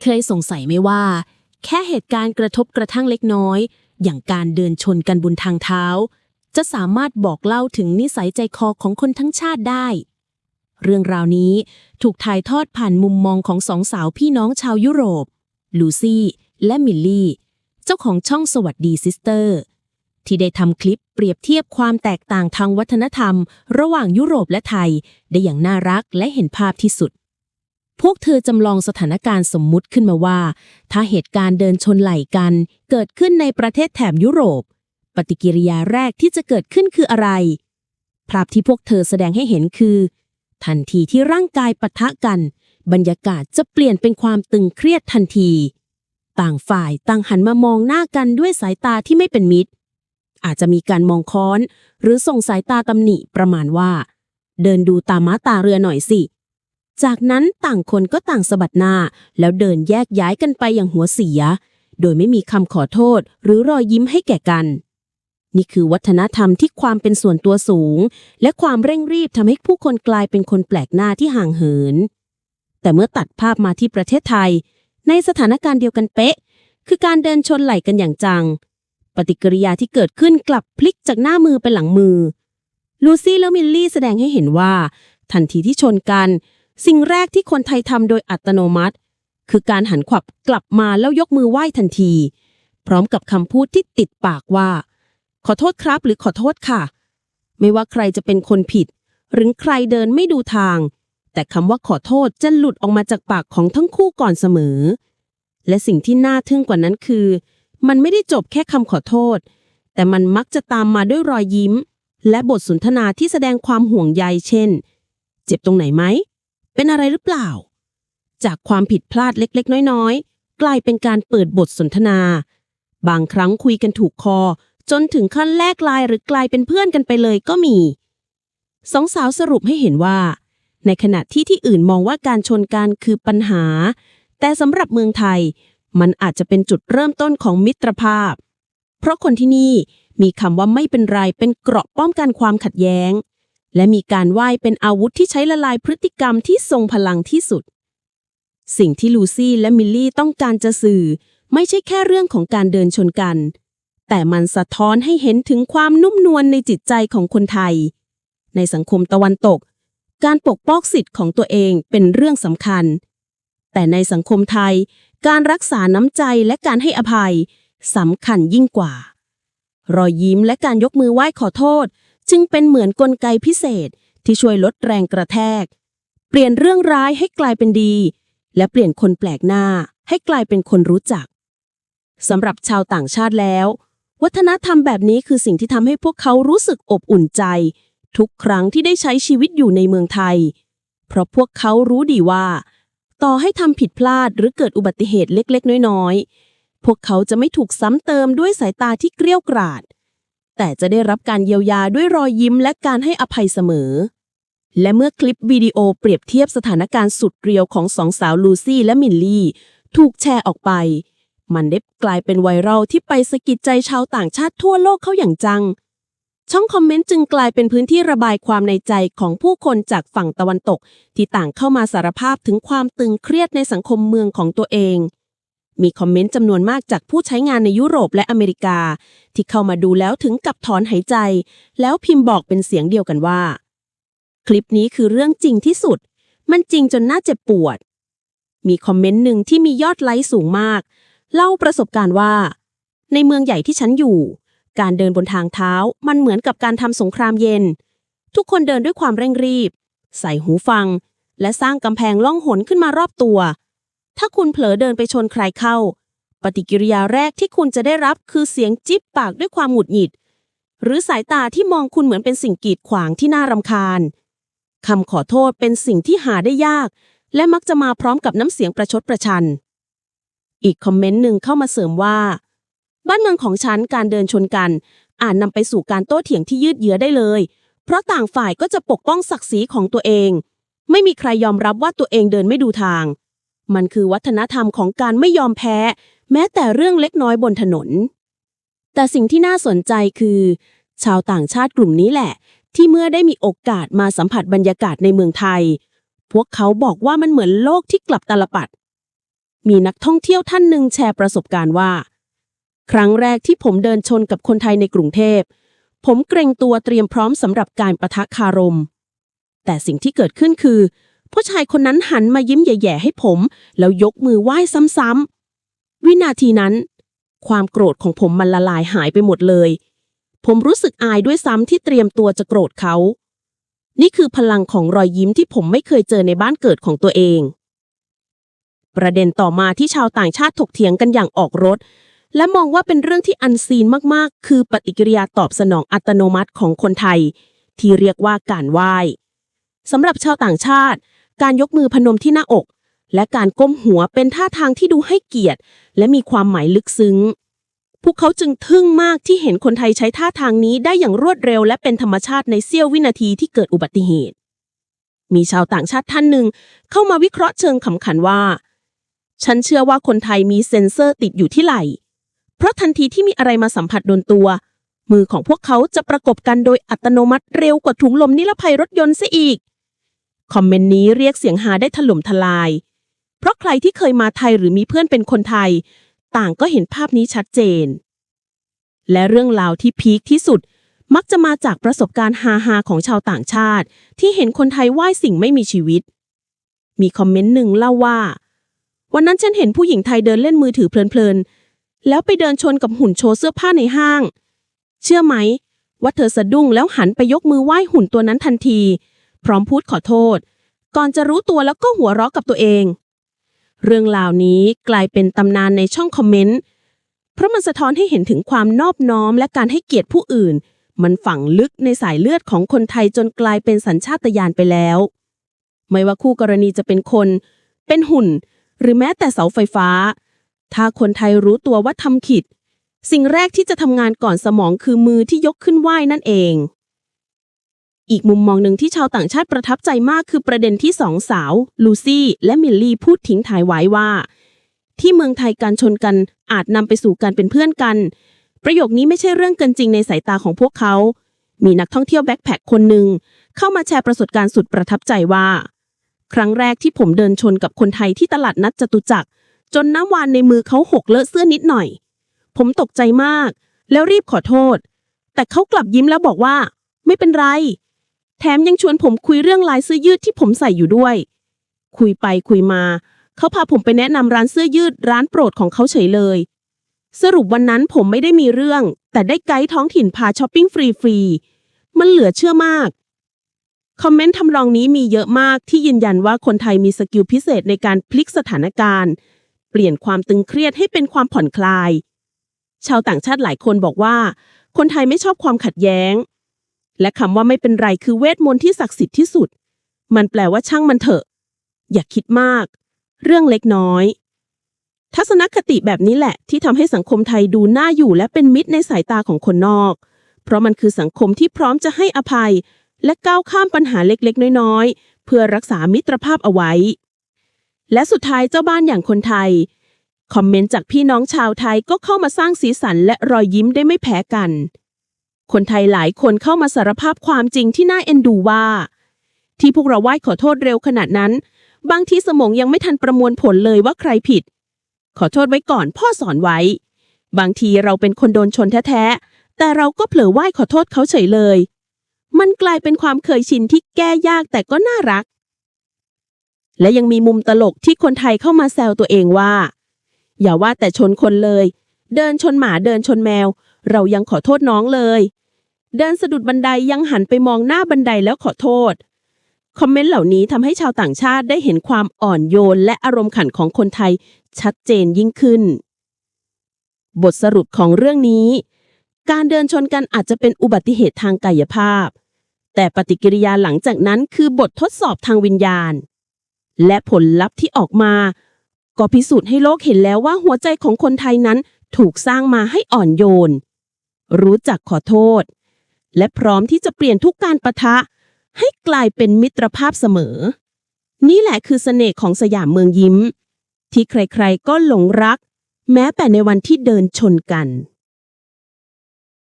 เคยสงสัยไหมว่าแค่เหตุการณ์กระทบกระทั่งเล็กน้อยอย่างการเดินชนกันบนทางเท้าจะสามารถบอกเล่าถึงนิสัยใจคอของคนทั้งชาติได้เรื่องราวนี้ถูกถ่ายทอดผ่านมุมมองของสองสาวพี่น้องชาวยุโรปลูซี่และมิลลี่เจ้าของช่องสวัสดีซิสเตอร์ที่ได้ทำคลิปเปรียบเทียบความแตกต่างทางวัฒนธรรมระหว่างยุโรปและไทยได้อย่างน่ารักและเห็นภาพที่สุดพวกเธอจำลองสถานการณ์สมมุติขึ้นมาว่าถ้าเหตุการณ์เดินชนไหล่กันเกิดขึ้นในประเทศแถบยุโรปปฏิกิริยาแรกที่จะเกิดขึ้นคืออะไรภาพที่พวกเธอแสดงให้เห็นคือทันทีที่ร่างกายปะทะกันบรรยากาศจะเปลี่ยนเป็นความตึงเครียดทันทีต่างฝ่ายต่างหันมามองหน้ากันด้วยสายตาที่ไม่เป็นมิตรอาจจะมีการมองค้อนหรือส่งสายตาตำหนิประมาณว่าเดินดูตาม้าตาเรือหน่อยสิจากนั้นต่างคนก็ต่างสะบัดหน้าแล้วเดินแยกย้ายกันไปอย่างหัวเสียโดยไม่มีคำขอโทษหรือรอยยิ้มให้แก่กันนี่คือวัฒนธรรมที่ความเป็นส่วนตัวสูงและความเร่งรีบทำให้ผู้คนกลายเป็นคนแปลกหน้าที่ห่างเหินแต่เมื่อตัดภาพมาที่ประเทศไทยในสถานการณ์เดียวกันเป๊ะคือการเดินชนไหล่กันอย่างจังปฏิกิริยาที่เกิดขึ้นกลับพลิกจากหน้ามือเป็นหลังมือลูซี่และมิลลี่แสดงให้เห็นว่าทันทีที่ชนกันสิ่งแรกที่คนไทยทำโดยอัตโนมัติคือการหันขวับกลับมาแล้วยกมือไหว้ทันทีพร้อมกับคำพูดที่ติดปากว่าขอโทษครับหรือขอโทษค่ะไม่ว่าใครจะเป็นคนผิดหรือใครเดินไม่ดูทางแต่คำว่าขอโทษจะหลุดออกมาจากปากของทั้งคู่ก่อนเสมอและสิ่งที่น่าทึ่งกว่านั้นคือมันไม่ได้จบแค่คำขอโทษแต่มันมักจะตามมาด้วยรอยยิ้มและบทสนทนาที่แสดงความห่วงใยเช่นเจ็บตรงไหนไหมเป็นอะไรหรือเปล่าจากความผิดพลาดเล็กๆน้อยๆกลายเป็นการเปิดบทสนทนาบางครั้งคุยกันถูกคอจนถึงขั้นแลกไลน์หรือกลายเป็นเพื่อนกันไปเลยก็มีสองสาวสรุปให้เห็นว่าในขณะที่อื่นมองว่าการชนกันคือปัญหาแต่สำหรับเมืองไทยมันอาจจะเป็นจุดเริ่มต้นของมิตรภาพเพราะคนที่นี่มีคำว่าไม่เป็นไรเป็นเกราะป้องกันความขัดแย้งและมีการไหว้เป็นอาวุธที่ใช้ละลายพฤติกรรมที่ทรงพลังที่สุดสิ่งที่ลูซี่และมิลลี่ต้องการจะสื่อไม่ใช่แค่เรื่องของการเดินชนกันแต่มันสะท้อนให้เห็นถึงความนุ่มนวลในจิตใจของคนไทยในสังคมตะวันตกการปกป้องสิทธิ์ของตัวเองเป็นเรื่องสำคัญแต่ในสังคมไทยการรักษาน้ำใจและการให้อภัยสำคัญยิ่งกว่ารอยยิ้มและการยกมือไหว้ขอโทษจึงเป็นเหมือนกลไกพิเศษที่ช่วยลดแรงกระแทกเปลี่ยนเรื่องร้ายให้กลายเป็นดีและเปลี่ยนคนแปลกหน้าให้กลายเป็นคนรู้จักสำหรับชาวต่างชาติแล้ววัฒนธรรมแบบนี้คือสิ่งที่ทำให้พวกเขารู้สึกอบอุ่นใจทุกครั้งที่ได้ใช้ชีวิตอยู่ในเมืองไทยเพราะพวกเขารู้ดีว่าต่อให้ทำผิดพลาดหรือเกิดอุบัติเหตุเล็กๆน้อยๆพวกเขาจะไม่ถูกซ้ำเติมด้วยสายตาที่เกรี้ยวกราดแต่จะได้รับการเยียวยาด้วยรอยยิ้มและการให้อภัยเสมอและเมื่อคลิปวิดีโอเปรียบเทียบสถานการณ์สุดเรียวของสองสาวลูซี่และมิลลี่ถูกแชร์ออกไปมันได้กลายเป็นไวรัลที่ไปสะกิดใจชาวต่างชาติทั่วโลกเขาอย่างจังช่องคอมเมนต์จึงกลายเป็นพื้นที่ระบายความในใจของผู้คนจากฝั่งตะวันตกที่ต่างเข้ามาสารภาพถึงความตึงเครียดในสังคมเมืองของตัวเองมีคอมเมนต์จำนวนมากจากผู้ใช้งานในยุโรปและอเมริกาที่เข้ามาดูแล้วถึงกับถอนหายใจแล้วพิมพ์บอกเป็นเสียงเดียวกันว่าคลิปนี้คือเรื่องจริงที่สุดมันจริงจนน่าเจ็บปวดมีคอมเมนต์หนึ่งที่มียอดไลค์สูงมากเล่าประสบการณ์ว่าในเมืองใหญ่ที่ฉันอยู่การเดินบนทางเท้ามันเหมือนกับการทำสงครามเย็นทุกคนเดินด้วยความเร่งรีบใส่หูฟังและสร้างกำแพงล่องหนขึ้นมารอบตัวถ้าคุณเผลอเดินไปชนใครเข้าปฏิกิริยาแรกที่คุณจะได้รับคือเสียงจิ๊บปากด้วยความหงุดหงิดหรือสายตาที่มองคุณเหมือนเป็นสิ่งกีดขวางที่น่ารำคาญคำขอโทษเป็นสิ่งที่หาได้ยากและมักจะมาพร้อมกับน้ำเสียงประชดประชันอีกคอมเมนต์หนึ่งเข้ามาเสริมว่าบ้านเมืองของฉันการเดินชนกันอาจนำไปสู่การโต้เถียงที่ยืดเยื้อได้เลยเพราะต่างฝ่ายก็จะปกป้องศักดิ์ศรีของตัวเองไม่มีใครยอมรับว่าตัวเองเดินไม่ดูทางมันคือวัฒนธรรมของการไม่ยอมแพ้แม้แต่เรื่องเล็กน้อยบนถนนแต่สิ่งที่น่าสนใจคือชาวต่างชาติกลุ่มนี้แหละที่เมื่อได้มีโอกาสมาสัมผัสบรรยากาศในเมืองไทยพวกเขาบอกว่ามันเหมือนโลกที่กลับตาลปัตร มีนักท่องเที่ยวท่านหนึ่งแชร์ประสบการณ์ว่าครั้งแรกที่ผมเดินชนกับคนไทยในกรุงเทพผมเกรงตัวเตรียมพร้อมสำหรับการปะทะคารมแต่สิ่งที่เกิดขึ้นคือผู้ชายคนนั้นหันมายิ้มแย่ๆให้ผมแล้วยกมือไหว้ซ้ำๆวินาทีนั้นความโกรธของผมมันละลายหายไปหมดเลยผมรู้สึกอายด้วยซ้ำที่เตรียมตัวจะโกรธเขานี่คือพลังของรอยยิ้มที่ผมไม่เคยเจอในบ้านเกิดของตัวเองประเด็นต่อมาที่ชาวต่างชาติถกเถียงกันอย่างออกรถและมองว่าเป็นเรื่องที่อันซีนมากๆคือปฏิกิริยาตอบสนองอัตโนมัติของคนไทยที่เรียกว่าการไหว้สำหรับชาวต่างชาติการยกมือพนมที่หน้าอกและการก้มหัวเป็นท่าทางที่ดูให้เกียรติและมีความหมายลึกซึ้งพวกเขาจึงทึ่งมากที่เห็นคนไทยใช้ท่าทางนี้ได้อย่างรวดเร็วและเป็นธรรมชาติในเสี้ยววินาทีที่เกิดอุบัติเหตุมีชาวต่างชาติท่านหนึ่งเข้ามาวิเคราะห์เชิงขำขันว่าฉันเชื่อว่าคนไทยมีเซ็นเซอร์ติดอยู่ที่ไหล่เพราะทันทีที่มีอะไรมาสัมผัสโดนตัวมือของพวกเขาจะประกบกันโดยอัตโนมัติเร็วกว่าถุงลมนิรภัยรถยนต์ซะอีกคอมเมนต์นี้เรียกเสียงฮาได้ถล่มทลายเพราะใครที่เคยมาไทยหรือมีเพื่อนเป็นคนไทยต่างก็เห็นภาพนี้ชัดเจนและเรื่องราวที่พีคที่สุดมักจะมาจากประสบการณ์ฮาๆของชาวต่างชาติที่เห็นคนไทยไหว้สิ่งไม่มีชีวิตมีคอมเมนต์หนึ่งเล่าว่าวันนั้นฉันเห็นผู้หญิงไทยเดินเล่นมือถือเพลินๆแล้วไปเดินชนกับหุ่นโชว์เสื้อผ้าในห้างเชื่อไหมว่าเธอสะดุ้งแล้วหันไปยกมือไหว้หุ่นตัวนั้นทันทีพร้อมพูดขอโทษก่อนจะรู้ตัวแล้วก็หัวเราะกับตัวเองเรื่องราวนี้กลายเป็นตำนานในช่องคอมเมนต์เพราะมันสะท้อนให้เห็นถึงความนอบน้อมและการให้เกียรติผู้อื่นมันฝังลึกในสายเลือดของคนไทยจนกลายเป็นสัญชาตญาณไปแล้วไม่ว่าคู่กรณีจะเป็นคนเป็นหุ่นหรือแม้แต่เสาไฟฟ้าถ้าคนไทยรู้ตัวว่าทำผิดสิ่งแรกที่จะทำงานก่อนสมองคือมือที่ยกขึ้นไหว้นั่นเองอีกมุมมองหนึ่งที่ชาวต่างชาติประทับใจมากคือประเด็นที่สองสาวลูซี่และมิลลี่พูดทิ้งท้ายไว้ว่าที่เมืองไทยการชนกันอาจนำไปสู่การเป็นเพื่อนกันประโยคนี้ไม่ใช่เรื่องเกินจริงในสายตาของพวกเขามีนักท่องเที่ยวแบ็คแพ็คคนหนึ่งเข้ามาแชร์ประสบการณ์สุดประทับใจว่าครั้งแรกที่ผมเดินชนกับคนไทยที่ตลาดนัดจตุจักรจนน้ำวานในมือเขาหกเลอะเสื้อนิดหน่อยผมตกใจมากแล้วรีบขอโทษแต่เขากลับยิ้มแล้วบอกว่าไม่เป็นไรแถมยังชวนผมคุยเรื่องลายเสื้อยืดที่ผมใส่อยู่ด้วยคุยไปคุยมาเขาพาผมไปแนะนำร้านเสื้อยืดร้านโปรดของเขาเฉยเลยสรุปวันนั้นผมไม่ได้มีเรื่องแต่ได้ไกด์ท้องถิ่นพาช้อปปิ้งฟรีๆมันเหลือเชื่อมากคอมเมนต์ทำนองนี้มีเยอะมากที่ยืนยันว่าคนไทยมีสกิลพิเศษในการพลิกสถานการณ์เปลี่ยนความตึงเครียดให้เป็นความผ่อนคลายชาวต่างชาติหลายคนบอกว่าคนไทยไม่ชอบความขัดแย้งและคำว่าไม่เป็นไรคือเวทมนต์ที่ศักดิ์สิทธิ์ที่สุดมันแปลว่าช่างมันเถอะอย่าคิดมากเรื่องเล็กน้อยทัศนคติแบบนี้แหละที่ทำให้สังคมไทยดูน่าอยู่และเป็นมิตรในสายตาของคนนอกเพราะมันคือสังคมที่พร้อมจะให้อภัยและก้าวข้ามปัญหาเล็กๆน้อยๆเพื่อรักษามิตรภาพเอาไว้และสุดท้ายเจ้าบ้านอย่างคนไทยคอมเมนต์จากพี่น้องชาวไทยก็เข้ามาสร้างสีสันและรอยยิ้มได้ไม่แพ้กันคนไทยหลายคนเข้ามาสารภาพความจริงที่น่าเอ็นดูว่าที่พวกเราไหว้ขอโทษเร็วขนาดนั้นบางทีสมองยังไม่ทันประมวลผลเลยว่าใครผิดขอโทษไว้ก่อนพ่อสอนไว้บางทีเราเป็นคนโดนชนแท้ๆแต่เราก็เผลอไหว้ขอโทษเขาเฉยเลยมันกลายเป็นความเคยชินที่แก้ยากแต่ก็น่ารักและยังมีมุมตลกที่คนไทยเข้ามาแซวตัวเองว่าอย่าว่าแต่ชนคนเลยเดินชนหมาเดินชนแมวเรายังขอโทษน้องเลยเดินสะดุดบันไดยังหันไปมองหน้าบันไดแล้วขอโทษคอมเมนต์เหล่านี้ทำให้ชาวต่างชาติได้เห็นความอ่อนโยนและอารมณ์ขันของคนไทยชัดเจนยิ่งขึ้นบทสรุปของเรื่องนี้การเดินชนกันอาจจะเป็นอุบัติเหตุทางกายภาพแต่ปฏิกิริยาหลังจากนั้นคือบททดสอบทางวิญญาณและผลลัพธ์ที่ออกมาก็พิสูจน์ให้โลกเห็นแล้วว่าหัวใจของคนไทยนั้นถูกสร้างมาให้อ่อนโยนรู้จักขอโทษและพร้อมที่จะเปลี่ยนทุกการปะทะให้กลายเป็นมิตรภาพเสมอนี่แหละคือเสน่ห์ของสยามเมืองยิ้มที่ใครๆก็หลงรักแม้แต่ในวันที่เดินชนกัน